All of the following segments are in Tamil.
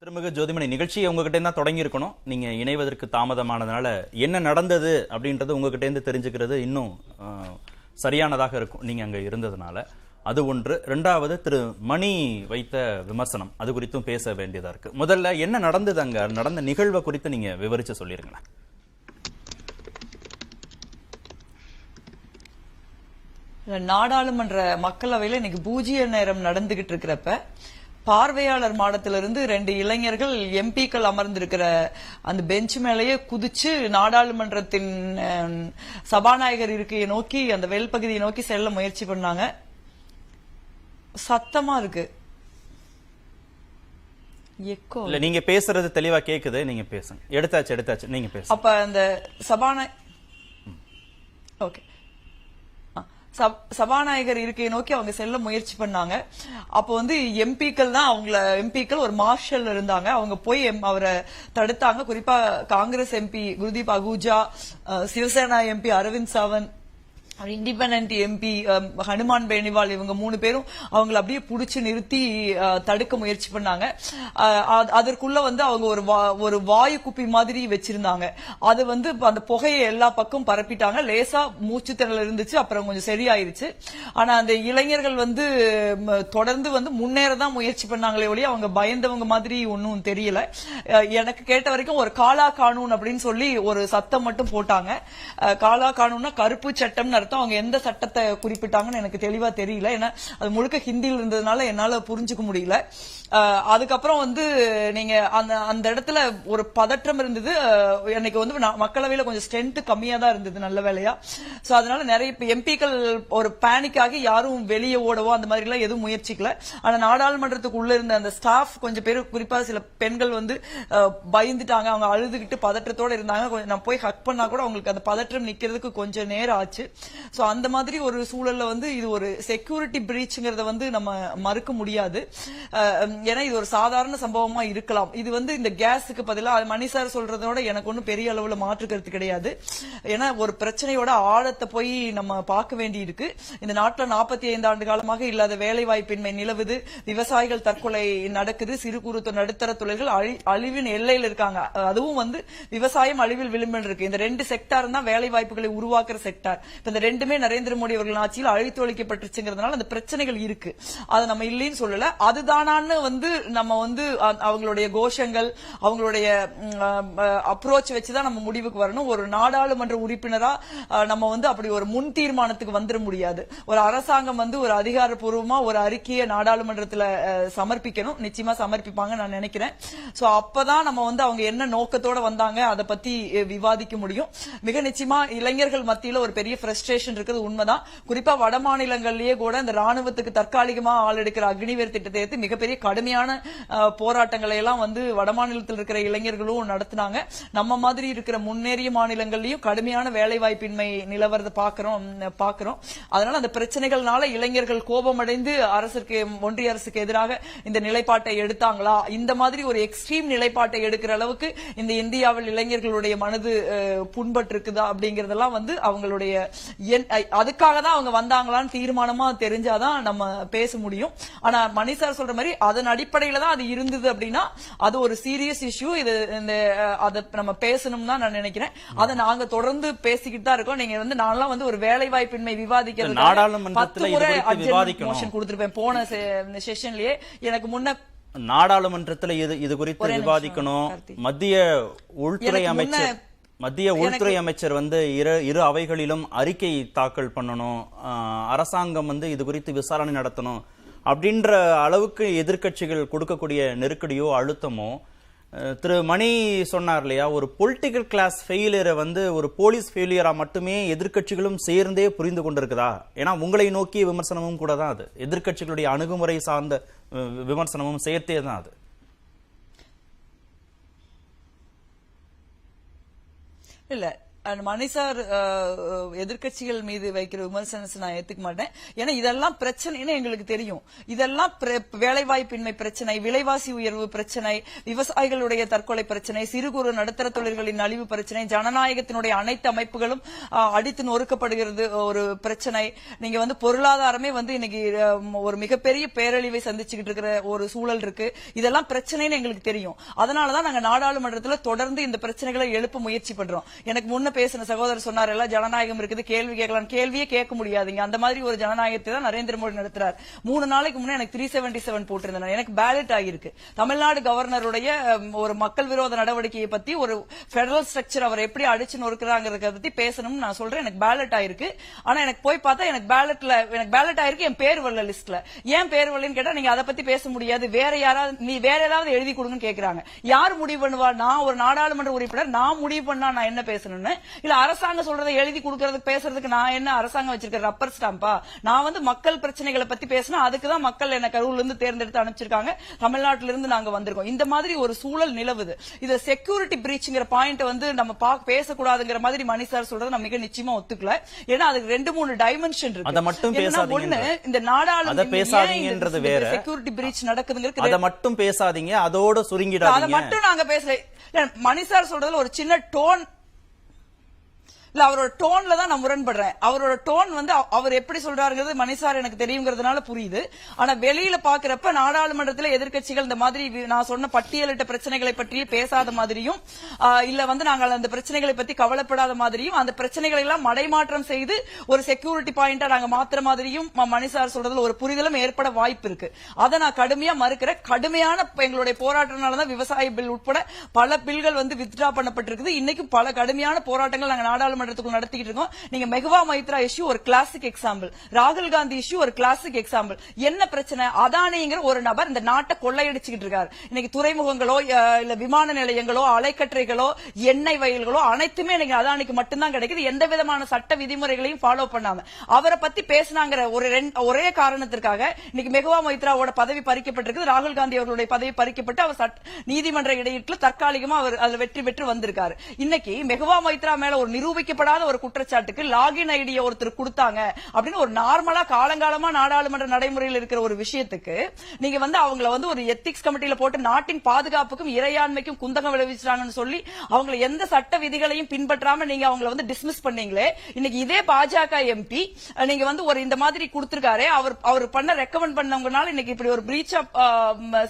திருமிகு ஜோதிமணி நிகழ்ச்சியை உங்ககிட்ட தான் தொடங்கி இருக்கணும். நீங்க இணைவதற்கு தாமதமானதுனால என்ன நடந்தது அப்படின்றது உங்ககிட்ட இருந்து தெரிஞ்சுக்கிறது இன்னும் சரியானதாக இருக்கும் நீங்க அங்க இருந்ததுனால. அது ஒன்று. இரண்டாவது திரு மணி வைத்த விமர்சனம், அது குறித்தும் பேச வேண்டியதா இருக்கு. முதல்ல என்ன நடந்தது, அங்க நடந்த நிகழ்வை குறித்து நீங்க விவரிச்சு சொல்லிருங்களேன். நாடாளுமன்ற மக்களவையில இன்னைக்கு பூஜ்ய நேரம் நடந்துகிட்டு இருக்கிறப்ப பார்வையாளர் மாடத்திலிருந்து 2 இளைஞர்கள் எம்பிக்கள் அமர்ந்திருக்கிற அந்த பெஞ்ச் மேலேயே குதிச்சு நாடாளுமன்றத்தின் சபாநாயகர் இருக்கையை நோக்கி, அந்த வெல் பகுதியை நோக்கி செல்ல முயற்சி பண்ணாங்க. சத்தமா இருக்கு, எக்கோ. இல்ல, நீங்க பேசுறது தெளிவா கேக்குது, நீங்க பேசுங்க. எடுத்தாச்சு நீங்க பேசுங்க. அப்ப அந்த சபாநாயகர் இருக்கையை நோக்கி அவங்க செல்ல முயற்சி பண்ணாங்க. அப்போ எம்பிக்கள் தான் எம்பிக்கள் ஒரு மார்ஷல் இருந்தாங்க, அவங்க போய் அவரை தடுத்தாங்க. குறிப்பா Congress MP Gurdeep Ahuja, Shiv Sena MP Arvind Sawant, independent MP Hanuman Beniwal, இவங்க 3 பேரும் அவங்களை அப்படியே புடிச்சு நிறுத்தி தடுக்க முயற்சி பண்ணாங்க. அதற்குள்ள அவங்க ஒரு வாயு குப்பி மாதிரி வச்சிருந்தாங்க. அது அந்த புகையை எல்லா பக்கம் பரப்பிட்டாங்க. லேசா மூச்சு திணறல் இருந்துச்சு, அப்புறம் கொஞ்சம் சரியாயிருச்சு. ஆனா அந்த இளைஞர்கள் தொடர்ந்து முன்னேறதான் முயற்சி பண்ணாங்களே ஒழிய அவங்க பயந்தவங்க மாதிரி ஒன்னும் தெரியல. எனக்கு கேட்ட வரைக்கும் ஒரு காலா கானூன் அப்படின்னு சொல்லி ஒரு சத்தம் மட்டும் போட்டாங்க. காலா கானூன்னா கருப்பு சட்டம் அர்த்தம். அவங்க எந்த சட்டத்தை குறிப்பிட்டாங்கன்னு எனக்கு தெளிவா தெரியல, ஏன்னா அது முழுக்க ஹிந்தியில் இருந்ததுனால என்னால புரிஞ்சுக்க முடியல. அதுக்கப்புறம் நீங்க அந்த இடத்துல ஒரு பதற்றம் இருந்தது. எனக்கு மக்களவையில கொஞ்சம் ஸ்ட்ரென்த் கம்மியா தான் இருந்தது, நல்ல வேலையா. சோ அதனால நிறைய எம்பிக்கள் ஒரு பேனிக் ஆகி யாரும் வெளியே ஓடவோ அந்த மாதிரி எல்லாம் எதுவும் முயற்சிக்கல. ஆனா நாடாளுமன்றத்துக்கு உள்ள இருந்த அந்த ஸ்டாஃப் கொஞ்சம் பேர், குறிப்பா சில பெண்கள் பயந்துட்டாங்க, அவங்க அழுதுகிட்டு பதற்றத்தோட இருந்தாங்க. நான் போய் ஹக் பண்ணா கூட அவங்களுக்கு அந்த பதற்றம் நிக்கிறதுக்கு கொஞ்சம் நேரம் ஆச்சு. சோ அந்த மாதிரி ஒரு சூழல்ல இது ஒரு செக்யூரிட்டி பிரீச்ங்கிறத நம்ம மறுக்க முடியாது. ஏன்னா இது ஒரு சாதாரண சம்பவமா இருக்கலாம். இது இந்த கேஸுக்கு பதிலா மணி சார் சொல்றதோட எனக்கு ஒன்னும் பெரிய அளவுல மாற்று கருத்து கிடையாது. ஏன்னா ஒரு பிரச்சனையோட ஆழத்தை போய் நம்ம பார்க்க வேண்டி இருக்கு. இந்த நாட்டுல 45 ஆண்டு காலமாக இல்லாத வேலை வாய்ப்பின்மை நிலவுது, விவசாயிகள் தற்கொலை நடக்குது, சிறு குறு நடுத்தர தொழில்கள் அழிவின் எல்லையில் இருக்காங்க. அதுவும் விவசாயம் அழிவில் விளிம்பில் இருக்கு. இந்த 2 செக்டார் தான் வேலை வாய்ப்புகளை உருவாக்குற செக்டார். இந்த 2மே நரேந்திர மோடி அவர்கள் ஆட்சியில் அழித்து ஒழிக்கப்பட்டுச்சுங்கிறதுனால அந்த பிரச்சனைகள் இருக்கு, அதை நம்ம இல்லைன்னு சொல்லல. அதுதானான்னு நம்ம அவங்களுடைய கோஷங்கள், அவங்களுடைய அப்ரோச் வச்சுதான் நம்ம முடிவுக்கு வரணும். ஒரு நாடாளுமன்ற உறுப்பினரா நம்ம அப்படி ஒரு முன் தீர்மானத்துக்கு வந்துட முடியாது. ஒரு அரசாங்கம் ஒரு அதிகாரப்பூர்வமா ஒரு அறிக்கையை நாடாளுமன்றத்துல சமர்ப்பிக்கணும். நிச்சயமா சமர்ப்பிப்பாங்க நான் நினைக்கிறேன். சோ அப்பதான் நம்ம அவங்க என்ன நோக்கத்தோட வந்தாங்க அதை பத்தி விவாதிக்க முடியும். மிக நிச்சயமா இளைஞர்கள் மத்தியில ஒரு பெரிய ஃப்ரஸ்ட்ரேஷன் இருக்குது, உண்மைதான். குறிப்பா வட மாநிலங்களிலேயே கூட இந்த ராணுவத்துக்கு தற்காலிகமா ஆள் எடுக்கிற அக்னிவேர் திட்டத்தை எடுத்து மிகப்பெரிய கடுமையான போராட்டங்களை எல்லாம் வட மாநிலத்தில் இருக்கிற இளைஞர்களும் நடத்தினாங்க. நம்ம மாதிரி இருக்கிற முன்னேறிய மாநிலங்கள்லயும் கடுமையான வேலை வாய்ப்பின்மை நிலவரத்தை பாக்குறோம். அதனால அந்த பிரச்சனைகள்னால இளைஞர்கள் கோபமடைந்து ஒன்றிய அரசுக்கு எதிராக இந்த நிலைப்பாட்டை எடுத்தாங்களா, இந்த மாதிரி ஒரு எக்ஸ்ட்ரீம் நிலைப்பாட்டை எடுக்கிற அளவுக்கு இந்த இந்தியாவில் இளைஞர்களுடைய மனது புண்பட்டு இருக்குதா அப்படிங்கறதெல்லாம் அவங்களுடைய அதுக்காக தான் அவங்க வந்தாங்களான்னு தீர்மானமா தெரிஞ்சாதான் நம்ம பேச முடியும். ஆனா மணி சார் சொல்ற மாதிரி அதன் அடிப்படையில தான் அது இருந்தது அப்படின்னா அது ஒரு சீரியஸ் இஷ்யூ. இது அதை நம்ம பேசணும் தான் நான் நினைக்கிறேன். அதை நாங்க தொடர்ந்து பேசிக்கிட்டு தான் இருக்கோம். நீங்க நான்லாம் ஒரு வேலை வாய்ப்பின்மை விவாதிக்கிறது 10 முறை மோஷன் கொடுத்திருப்பேன் போன செஷன்லயே. எனக்கு முன்ன நாடாளுமன்றத்துல இது குறித்து விவாதிக்கணும். மத்திய உள்துறை அமைச்சர் இரு அவைகளிலும் அறிக்கை தாக்கல் பண்ணணும், அரசாங்கம் இது குறித்து விசாரணை நடத்தணும் அப்படின்ற அளவுக்கு எதிர்கட்சிகள் கொடுக்கக்கூடிய நெருக்கடியோ அழுத்தமோ, திரு மணி சொன்னார் இல்லையா, ஒரு பொலிட்டிக்கல் கிளாஸ் ஃபெயிலியரை ஒரு போலீஸ் ஃபெயிலியரா மட்டுமே எதிர்கட்சிகளும் சேர்ந்தே புரிந்து கொண்டிருக்குதா? ஏன்னா உங்களை நோக்கிய விமர்சனமும் கூட தான் அது, எதிர்கட்சிகளுடைய அணுகுமுறை சார்ந்த விமர்சனமும் சேர்த்தே தான் அது. இல்ல, மணி சார் எதிர்க்கட்சிகள் மீது வைக்கிற விமர்சனத்தை நான் ஏத்துக்க மாட்டேன். ஏன்னா இதெல்லாம் பிரச்சனைன்னு எங்களுக்கு தெரியும். இதெல்லாம் வேலைவாய்ப்பின்மை பிரச்சனை, விலைவாசி உயர்வு பிரச்சனை, விவசாயிகளுடைய தற்கொலை பிரச்சனை, சிறு குறு நடுத்தர தொழில்களின் அழிவு பிரச்சனை, ஜனநாயகத்தினுடைய அனைத்து அமைப்புகளும் அடித்து நொறுக்கப்படுகிறது ஒரு பிரச்சனை. நீங்க வந்து பொருளாதாரமே வந்து இன்னைக்கு ஒரு மிகப்பெரிய பேரழிவை சந்திச்சுக்கிட்டு இருக்கிற ஒரு சூழல் இருக்கு. இதெல்லாம் பிரச்சனைன்னு எங்களுக்கு தெரியும். அதனாலதான் நாங்க நாடாளுமன்றத்தில் தொடர்ந்து இந்த பிரச்சனைகளை எழுப்ப முயற்சி பண்றோம். எனக்கு முன்ன பேசின சகோதரர் சொன்னார், எல்லாம் ஜனநாயகம் இருக்குது, கேள்வி கேட்கலாம். கேள்வியே கேட்க முடியாதுங்க. அந்த மாதிரி ஒரு ஜனநாயகத்தை தான் நரேந்திர மோடி நடத்துறார். 3 நாளைக்கு முன்னே எனக்கு 377 போட்டிருந்தேன். எனக்கு பேலட் ஆகிருக்கு. தமிழ்நாடு கவர்னருடைய ஒரு மக்கள் விரோத நடவடிக்கையை பத்தி, ஒரு பெடரல் ஸ்ட்ரக்சர் அவர் எப்படி அடிச்சு நொறுக்கிறாங்கிறத பத்தி பேசணும்னு நான் சொல்றேன். எனக்கு பேலட் ஆயிருக்கு. ஆனா எனக்கு போய் பார்த்தா எனக்கு பேலட் ஆயிருக்கு, என் பேர் வரல லிஸ்ட்ல. ஏன் பேர் வரலன்னு கேட்டா நீங்க அதை பத்தி பேச முடியாது, வேற ஏதாவது எழுதி கொடுங்கன்னு கேக்குறாங்க. யார் முடிவு பண்ணுவா? நான் ஒரு நாடாளுமன்ற உறுப்பினர், நான் முடிவு பண்ணா நான் என்ன பேசணும்னு? இல்ல அரசாங்கம் சொல்றதை எழுதி கொடுக்கறதுக்கு பேசுறதுக்கு நான் என்ன அரசாங்கம் வச்சிருக்க ரப்பர் ஸ்டாம்பா? நான் வந்து மக்கள் பிரச்சனைகளை பத்தி பேசினா அதுக்குதான் மக்கள் என்ன கரூர்ல இருந்து தேர்ந்தெடுத்து அனுப்பிச்சிருக்காங்க. தமிழ்நாட்டில இருந்து நாங்க வந்திருக்கோம். இந்த மாதிரி ஒரு சூழல் நிலவுது. இது செக்யூரிட்டி பிரீச்ங்கிற பாயிண்ட் வந்து நம்ம பேசக்கூடாதுங்கிற மாதிரி மணி சார் சொல்றது நான் மிக நிச்சயமா ஒத்துக்கல. ஏன்னா அதுக்கு 2-3 டைமென்ஷன் இருக்கு. அத மட்டும் பேசாதீங்க. ஒண்ணு, இந்த நாடாளுமன்றம் பேசாதீங்கன்றது வேற. செக்யூரிட்டி பிரீச் நடக்குதுங்கிறது அத மட்டும் பேசாதீங்க, அதோட சுருங்கிடாதீங்க. அத மட்டும் நாங்க பேசல. மணி சார் சொல்றதுல ஒரு சின்ன டோன் இல்ல, அவரோட டோன்ல தான் நான் முரண்படுறேன். அவரோட டோன் வந்து அவர் எப்படி சொல்றாருங்கிறது மணி சார் எனக்கு தெரியுங்கிறதுனால புரியுது. ஆனா வெளியில பாக்குறப்ப நாடாளுமன்றத்தில் எதிர்க்கட்சிகள் இந்த மாதிரி நான் சொன்ன பட்டியலிட்ட பிரச்சனைகளை பற்றி பேசாத மாதிரியும், இல்ல வந்து நாங்கள் அந்த பிரச்சனைகளை பத்தி கவலைப்படாத மாதிரியும், அந்த பிரச்சனைகளை எல்லாம் மடைமாற்றம் செய்து ஒரு செக்யூரிட்டி பாயிண்டா நாங்க மாத்திர மாதிரியும் மணி சார் சொல்றதுல ஒரு புரிதலும் ஏற்பட வாய்ப்பு இருக்கு. அதை நான் கடுமையா மறுக்கிறேன். கடுமையான எங்களுடைய போராட்டத்தினாலதான் விவசாய பில் உட்பட பல பில்கள் வந்து வித்ட்ரா பண்ணப்பட்டிருக்குது. இன்னைக்கும் பல கடுமையான போராட்டங்கள் நாங்க நாடாளுமன்ற நடத்திட்டு இருக்கோம். நீங்க மெகவா மைத்ரா இஷ்யூ ஒரு கிளாசிக் எக்ஸாம்பிள், ராகுல் காந்தி இஷ்யூ ஒரு கிளாசிக் எக்ஸாம்பிள். என்ன பிரச்சனை? அதானிங்கிற ஒரு நபர் இந்த நாட்டை கொள்ளையடிச்சுக்கிட்டு இருக்காரு. இன்னைக்கு துறைமுகங்களோ இல்ல விமான நிலையங்களோ அலைக்கற்றைகளோ எண்ணெய் வயல்களோ அனைத்துமே இன்னைக்கு அதானிக்கு மட்டும்தான் கிடைக்குது. எந்த விதமான சட்ட விதிமுறைகளையும் ஃபாலோ பண்ணாம அவரை பத்தி பேசினாங்கிற ஒரே காரணத்திற்காக இன்னைக்கு மெகவா மைத்ராவோட பதவி பறிக்கப்பட்டிருக்கு. ராகுல் காந்தி அவர்களுடைய பதவி பறிக்கப்பட்டு அவர் நீதிமன்ற இடையீட்டில் தற்காலிகமா அவர் அதுல வெற்றி பெற்று வந்திருக்காரு. இன்னைக்கு மெகவா மைத்ரா மேல ஒரு நிரூபிக்கப்படாத ஒரு குற்றச்சாட்டுக்கு லாகின் ஐடியா ஒருத்தர் கொடுத்தாங்க அப்படின்னு ஒரு நார்மலா காலங்காலமா நாடாளுமன்ற நடைமுறையில் இருக்கிற ஒரு விஷயத்துக்கு நீங்க வந்து அவங்கள வந்து ஒரு எத்திக்ஸ் கமிட்டியில போட்டு நாட்டின் பாதுகாப்புக்கும் இறையாண்மைக்கும் குந்தகம் விளைவிச்சாங்கன்னு சொல்லி அவங்களை எந்த சட்ட விதிகளையும் பின்பற்றாம நீங்க அவங்களை வந்து டிஸ்மிஸ் பண்ணீங்களே. இன்னைக்கு இதே பாஜக எம்பி நீங்க வந்து ஒரு இந்த மாதிரி கொடுத்திருக்காரு, அவர் பண்ண ரெக்கமெண்ட் பண்ணவங்கனால இன்னைக்கு இப்படி ஒரு பிரீச் ஆஃப்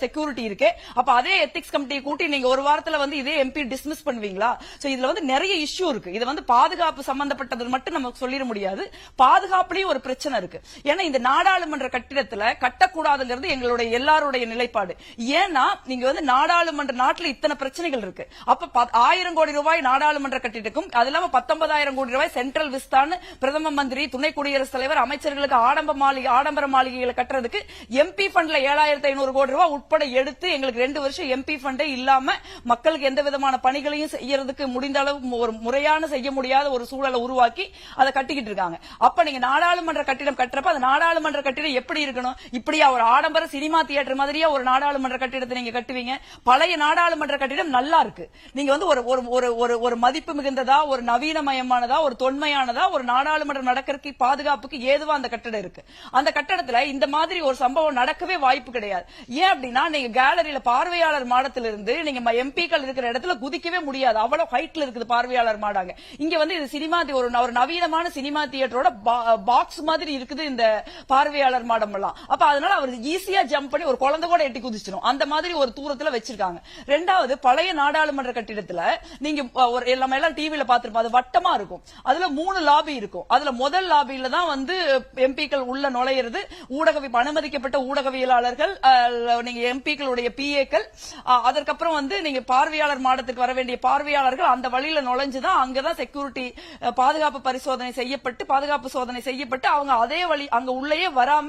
செக்யூரிட்டி இருக்கு. அப்ப அதே எத்திக்ஸ் கமிட்டியை கூட்டி நீங்க ஒரு வாரத்துல வந்து இதே எம்பி டிஸ்மிஸ் பண்ணுவீங்களா? சோ இதுல வந்து நிறைய இஷ்யூ இருக்கு. இது வந்து பாதுகாப்பு சம்பந்தப்பட்டது மட்டும் நமக்கு சொல்லிட முடியாது. பாதுகாப்புலயும் ஒரு பிரச்சனை இருக்கு. ஏன்னா இந்த நாடாளுமன்ற கட்டிடத்துல கட்டக்கூடாதுங்கிறது எங்களுடைய எல்லாருடைய நிலைப்பாடு. ஏன்னா நீங்க வந்து நாடாளுமன்ற நாட்டுல இத்தனை பிரச்சனைகள் இருக்கு. அப்ப 1000 கோடி ரூபாய் நாடாளுமன்ற கட்டிடத்துக்கும் அது இல்லாம 19,000 கோடி ரூபாய் சென்ட்ரல் விஸ்தான் பிரதம மந்திரி துணை குடியரசுத் தலைவர் அமைச்சர்களுக்கு ஆடம்பர மாளிகைகளை கட்டுறதுக்கு எம்பி ஃபண்ட்ல 7,500 கோடி ரூபாய் உட்பட எடுத்து எங்களுக்கு 2 வருஷம் எம்பி ஃபண்டே இல்லாம மக்களுக்கு எந்த விதமான பணிகளையும் செய்யறதுக்கு முடிந்த அளவு ஒரு முறையான செய்ய முடியாத ஒரு சூழலை உருவாக்கி அதை கட்டிக்கிட்டு இருக்காங்க. அப்ப நீங்க நாடாளுமன்ற கட்டிடம் கட்டுறப்ப அந்த நாடாளுமன்ற கட்டிடம் எப்படி இருக்கணும்? இப்படியா ஒரு ஆடம்பர சினிமா தியேட்டர் மாதிரியா ஒரு நாடாளுமன்ற கட்டிடத்தை நீங்க கட்டுவீங்க? பழைய நாடாளுமன்ற கட்டிடம் நல்லா இருக்கு. நீங்க வந்து ஒரு மதிப்பு மிகுந்ததா, ஒரு நவீனமயமானதா, ஒரு தொன்மையானதா, ஒரு நாடாளுமன்றம் நடக்கிறதுக்கு பாதுகாப்புக்கு ஏதுவா அந்த கட்டடம் இருக்கு. அந்த கட்டடத்துல இந்த மாதிரி ஒரு சம்பவம் நடக்கவே வாய்ப்பு கிடையாது. ஏன் அப்படின்னா நீங்க கேலரியில பார்வையாளர் மாடத்திலிருந்து நீங்க எம்பிக்கள் இருக்கிற இடத்துல குதிக்கவே முடியாது. அவ்வளவு ஹைட்ல இருக்குது பார்வையாளர் மாடாங்க. இங்க வந்து இது சினிமா ஒரு நவீனமான சினிமா தியேட்டரோட பாக்ஸ் மாதிரி இருக்குது இந்த பார்வையாளர் மாடம் எல்லாம். அப்ப அதனால அவர் ஈஸியா ஜம்ப் பண்ணி ஒரு குழந்தை கூட எட்டி குதிச்சிடும். அந்த மாதிரி ஒரு தூரத்துல வச்சிருக்காங்க. ரெண்டாவது, பழைய நாடாளுமன்ற கட்டிடத்துல நீங்க எல்லாமே எல்லாம் டிவில பாத்துருப்போம். அது வட்டமா இருக்கும். அதுல 3 லாபி இருக்கும். அதுல முதல் லாபியில தான் வந்து எம்பிக்கள் உள்ள நுழையிறது. அனுமதிக்கப்பட்ட ஊடகவியலாளர்கள், நீங்க எம்பிக்களுடைய பிஏக்கள், அதற்கப்புறம் வந்து நீங்க பார்வையாளர் மாடத்துக்கு வர வேண்டிய பார்வையாளர்கள் அந்த வழியில நுழைஞ்சுதான் அங்கதான் செக்யூரிட்டி பாதுகாப்பு பரிசோதனை செய்யப்பட்டு பாதுகாப்பு சோதனை செய்யப்பட்டு அவங்க அதே வழி அங்க உள்ளே வராம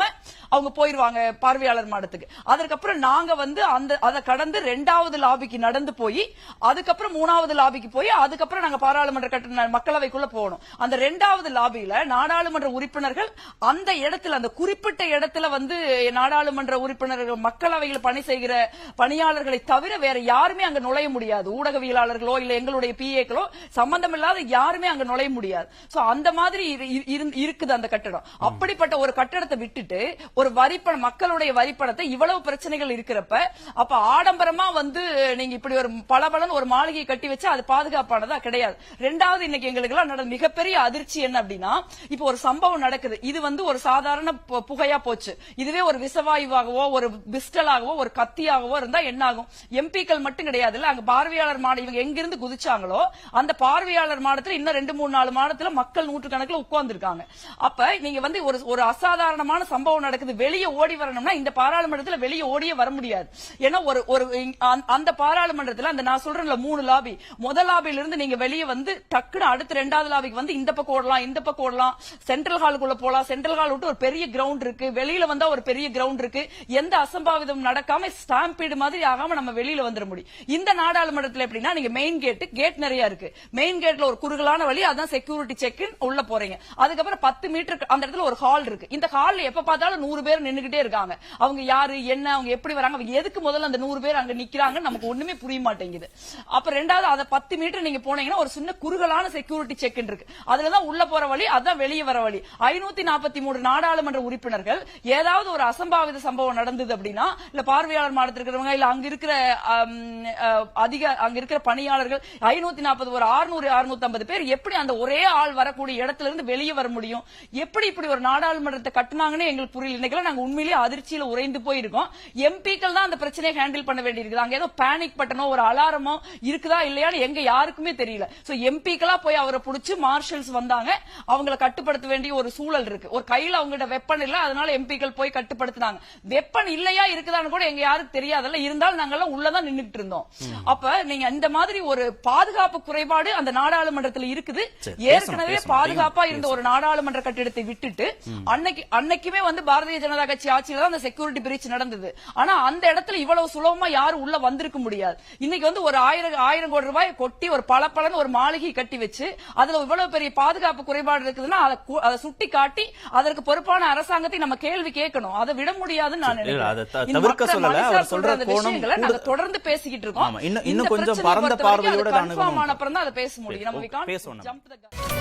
அவங்க போயிருவாங்க பார்வையாளர் மாடத்துக்கு. அதற்கப்புறம் நாங்க வந்து அதை கடந்து 2வது லாபிக்கு நடந்து போய் அதுக்கப்புறம் 3வது லாபிக்கு போய் அதுக்கப்புறம் நாங்க பாராளுமன்ற மக்களவைக்குள்ள போகணும். அந்த 2வது லாபியில நாடாளுமன்ற உறுப்பினர்கள் அந்த இடத்துல அந்த குறிப்பிட்ட இடத்துல வந்து நாடாளுமன்ற உறுப்பினர்கள் மக்களவையில் பணி செய்கிற பணியாளர்களை தவிர வேற யாருமே அங்க நுழைய முடியாது. ஊடகவியலாளர்களோ இல்ல எங்களுடைய பிஏக்களோ சம்பந்தமில்லாத யாருமே யாருமே அங்க நுழைய முடியாது. சோ அந்த மாதிரி இருக்குது அந்த கட்டடம். அப்படிப்பட்ட ஒரு கட்டடத்தை விட்டுட்டு ஒரு வரிப்பணம், மக்களுடைய வரிப்பணத்தை, இவ்வளவு பிரச்சனைகள் இருக்கிறப்ப அப்ப ஆடம்பரமா வந்து நீங்க இப்படி ஒரு பலபலன் ஒரு மாளிகை கட்டி வச்சு அது பாதுகாப்பானதா கிடையாது. ரெண்டாவது, இன்னைக்கு எங்களுக்கு எல்லாம் நடந்த மிகப்பெரிய அதிர்ச்சி என்ன அப்படின்னா, இப்ப ஒரு சம்பவம் நடக்குது. இது வந்து ஒரு சாதாரண புகையா போச்சு. இதுவே ஒரு விஷவாயுவாகவோ ஒரு பிஸ்டலாகவோ ஒரு கத்தியாகவோ இருந்தா என்ன ஆகும்? எம்பிக்கள் மட்டும் கிடையாது இல்ல, அங்க பார்வையாளர் மாடம் இவங்க எங்கிருந்து குதிச்சாங்களோ அந்த பார்வையாளர் மாடத்துல இன்னும் 2-3-4 மாடத்துல மக்கள் நூற்றுக்கணக்கில் உட்கார்ந்து இருக்காங்க. அப்ப நீங்க வந்து ஒரு அசாதாரணமான சம்பவம் நடக்குது, வெளியே ஓடி வரணும்னா இந்த பாராளுமன்றத்துல வெளியே ஓடியே வர முடியாது. ஏன்னா ஒரு அந்த பாராளுமன்றத்துல அந்த நான் சொல்றேன்ல 3 லாபி, முதல் லாபியில இருந்து நீங்க வெளியே வந்து டக்குனு அடுத்த 2வது லாபிக்கு வந்து இந்த பக்கம் ஓடலாம், இந்த பக்கம் ஓடலாம், சென்ட்ரல் ஹாலுக்குள்ள போலாம். சென்ட்ரல் ஹால் விட்டு ஒரு பெரிய கிரவுண்ட் இருக்கு, வெளியில வந்தா ஒரு பெரிய கிரவுண்ட் இருக்கு. எந்த அசம்பாவிதம் நடக்காம ஸ்டாம்பீடு மாதிரி ஆகாம நம்ம வெளியில வந்துட முடியும். இந்த நாடாளுமன்றத்துல எப்படின்னா, நீங்க மெயின் கேட் நிறைய இருக்கு. மெயின் கேட்ல ஒரு குறுகலான வழி, அதான் செக்யூரிட்டி செக் இன், உள்ள போறீங்க. அதுக்கப்புறம் 10 மீட்டர் அந்த இடத்துல ஒரு ஹால் இருக்கு. இந்த ஹால்ல எப்ப பார்த்தாலும் 100 பேர் நின்னுகிட்டே இருக்காங்க. அவங்க யாரு என்ன, அவங்க எப்படி வராங்க, அவங்க எதுக்கு முதல்ல அந்த 100 பேர் அங்க நிக்கிறாங்க நமக்கு ஒண்ணுமே புரிய மாட்டேங்குது. அப்ப ரெண்டாவது, அத 10 மீட்டர் நீங்க போனீங்கன்னா ஒரு சின்ன குறுகலான செக்யூரிட்டி செக் இன் இருக்கு. அதுலதான் உள்ள போற வழி, அதான் வெளியே வர வழி. 543 நாடாளுமன்ற உறுப்பினர்கள் ஏதாவது ஒரு அசம்பாவித சம்பவம் நடந்தது அப்படின்னா, இல்ல பார்வையாளர் மாடத்தில் இருக்கிறவங்க, இல்ல அங்க இருக்கிற அங்க இருக்கிற பணியாளர்கள் 540 ஒரு 600-650 பேர் எப்படி அந்த ஒரே ஆள் வரக்கூடிய இடத்துல இருந்து வெளியே வர முடியும்? எப்படி இப்படி ஒரு நாடாளுமன்றத்தை கட்டுனாங்கன்னு எங்களுக்கு புரியல. இன்னைக்கு நாங்க உண்மையிலேயே அதிர்ச்சியில உறைந்து போயிருக்கோம். எம்பிக்கள் தான் அந்த பிரச்சனையை ஹேண்டில் பண்ண வேண்டியிருக்குது. அங்க ஏதோ பேனிக் பட்டனோ ஒரு அலாரமோ இருக்குதா இல்லையான்னு எங்க யாருக்குமே தெரியல. சோ எம்பிக்களா போய் அவரை புடிச்சு மார்ஷல்ஸ் வந்தாங்க, அவங்களை கட்டுப்படுத்த வேண்டிய ஒரு சூழல் இருக்கு. ஒரு கையில அவங்ககிட்ட வெப்பன் இல்ல, அதனால எம்பிக்கள் போய் கட்டுப்படுத்தினாங்க. வெப்பன் இல்லையா இருக்குதான்னு கூட எங்க யாருக்கு தெரியாதல்ல, இருந்தாலும் நாங்க எல்லாம் உள்ளதான் நின்னுட்டு இருந்தோம். அப்ப நீங்க இந்த மாதிரி ஒரு பாதுகாப்பு குறைபாடு அந்த நாடாளுமன்றத்தில் இருக்குது. ஏற்கனவே பாதுகாப்பா இருந்த ஒரு நாடாளுமன்ற கட்டிடத்தை விட்டுட்டு அன்னைக்குமே வந்து பாரதிய ஜனதா கட்சி ஆட்சியில தான் அந்த செக்யூரிட்டி பிரீச் நடந்தது. ஆனா அந்த இடத்துல இவ்வளவு சுலபமா யாரும் உள்ள வந்திருக்க முடியாது. இன்னைக்கு வந்து ஒரு 1000 கோடி ரூபாய் கொட்டி ஒரு பளபளன்னு ஒரு மாளிகை கட்டி வச்சு அதுல இவ்வளவு பெரிய பாதுகாப்பு குறைபாடு இருக்குதுன்னா அதை சுட்டி காட்டி அதற்கு பொறுப்பான அரசாங்கத்தை நம்ம கேள்வி கேட்கணும். அதை விட முடியாதுன்னு நான் நினைக்கிறேன். நாங்க தொடர்ந்து பேசிக்கிட்டு இருக்கோம். இன்னும் கொஞ்சம் பரந்த பார்வையோட அப்புறம் தான் அதை பேச முடியும். நம்ம